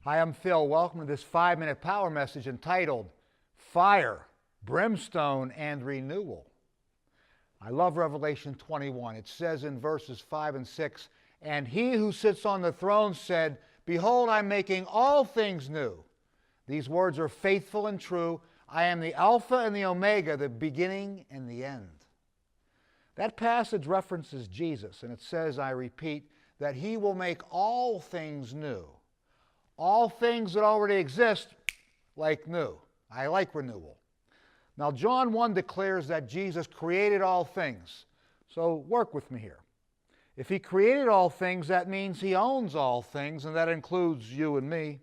Hi, I'm Phil. Welcome to this 5-minute power message entitled Fire, Brimstone, and Renewal. I love Revelation 21. It says in verses 5 and 6, "And he who sits on the throne said, Behold, I'm making all things new. These words are faithful and true. I am the Alpha and the Omega, the beginning and the end." That passage references Jesus, and it says, I repeat, that he will make all things new. All things that already exist, like new. I like renewal. Now, John 1 declares that Jesus created all things. So work with me here. If he created all things, that means he owns all things, and that includes you and me.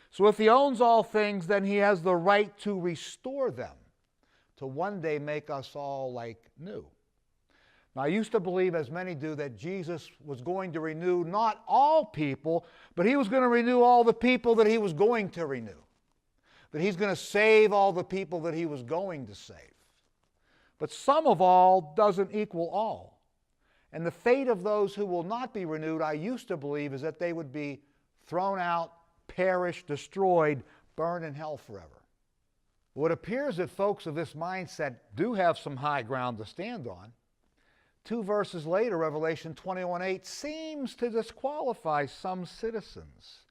So if he owns all things, then he has the right to restore them, to one day make us all like new. Now, I used to believe, as many do, that Jesus was going to renew not all people, but he was going to renew all the people that he was going to renew. That he's going to save all the people that he was going to save. But some of all doesn't equal all. And the fate of those who will not be renewed, I used to believe, is that they would be thrown out, perished, destroyed, burned in hell forever. Well, it appears that folks of this mindset do have some high ground to stand on. 2 verses later, Revelation 21:8 seems to disqualify some citizens.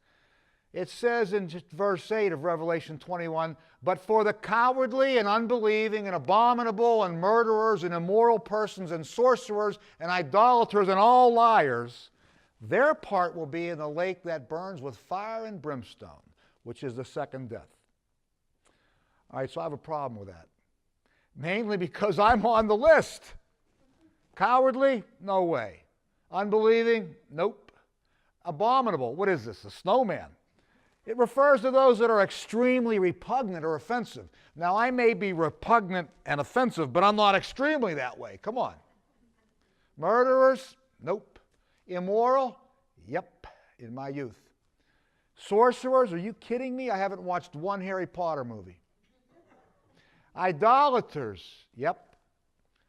It says in verse 8 of Revelation 21, "But for the cowardly and unbelieving and abominable and murderers and immoral persons and sorcerers and idolaters and all liars, their part will be in the lake that burns with fire and brimstone," which is the second death. All right, so I have a problem with that. Mainly because I'm on the list. Cowardly? No way. Unbelieving? Nope. Abominable? What is this? A snowman? It refers to those that are extremely repugnant or offensive. Now, I may be repugnant and offensive, but I'm not extremely that way. Come on. Murderers? Nope. Immoral? Yep, in my youth. Sorcerers? Are you kidding me? I haven't watched one Harry Potter movie. Idolaters? Yep.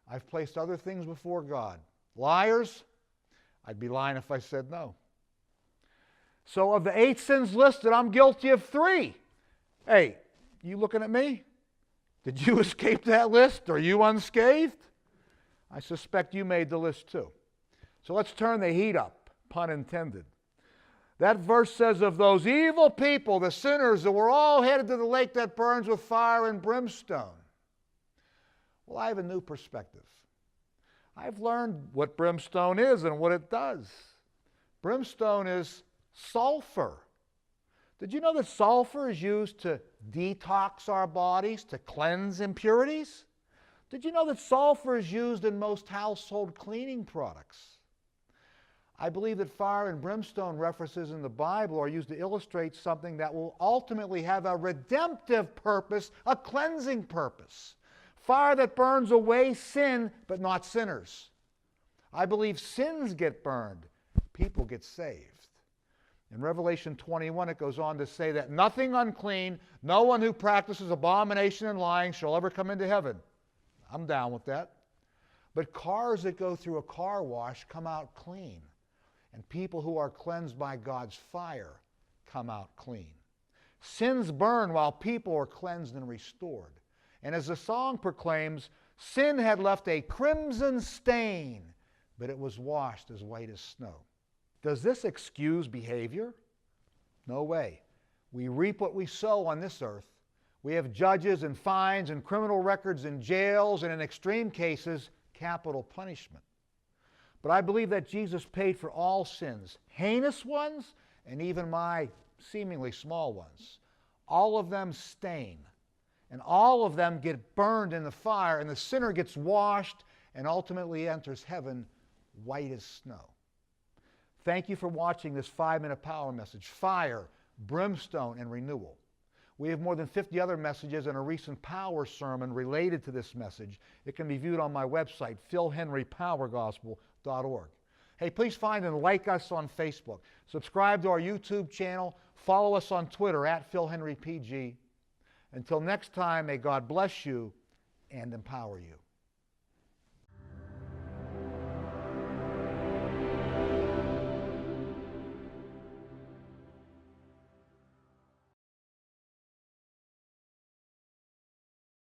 I've placed other things before God. Liars? I'd be lying if I said no. So of the 8 sins listed, I'm guilty of 3. Hey, you looking at me? Did you escape that list? Are you unscathed? I suspect you made the list too. So let's turn the heat up, pun intended. That verse says of those evil people, the sinners, that were all headed to the lake that burns with fire and brimstone. Well, I have a new perspective. I've learned what brimstone is and what it does. Brimstone is sulfur. Did you know that sulfur is used to detox our bodies, to cleanse impurities? Did you know that sulfur is used in most household cleaning products? I believe that fire and brimstone references in the Bible are used to illustrate something that will ultimately have a redemptive purpose, a cleansing purpose. Fire that burns away sin, but not sinners. I believe sins get burned, people get saved. In Revelation 21, it goes on to say that nothing unclean, no one who practices abomination and lying shall ever come into heaven. I'm down with that. But cars that go through a car wash come out clean. And people who are cleansed by God's fire come out clean. Sins burn while people are cleansed and restored. And as the song proclaims, sin had left a crimson stain, but it was washed as white as snow. Does this excuse behavior? No way. We reap what we sow on this earth. We have judges and fines and criminal records and jails and in extreme cases, capital punishment. But I believe that Jesus paid for all sins, heinous ones and even my seemingly small ones. All of them stain. And all of them get burned in the fire, and the sinner gets washed and ultimately enters heaven white as snow. Thank you for watching this 5-minute power message, Fire, Brimstone, and Renewal. We have more than 50 other messages and a recent power sermon related to this message. It can be viewed on my website, philhenrypowergospel.org. Hey, please find and like us on Facebook. Subscribe to our YouTube channel. Follow us on Twitter @PhilHenryPG. Until next time, may God bless you and empower you.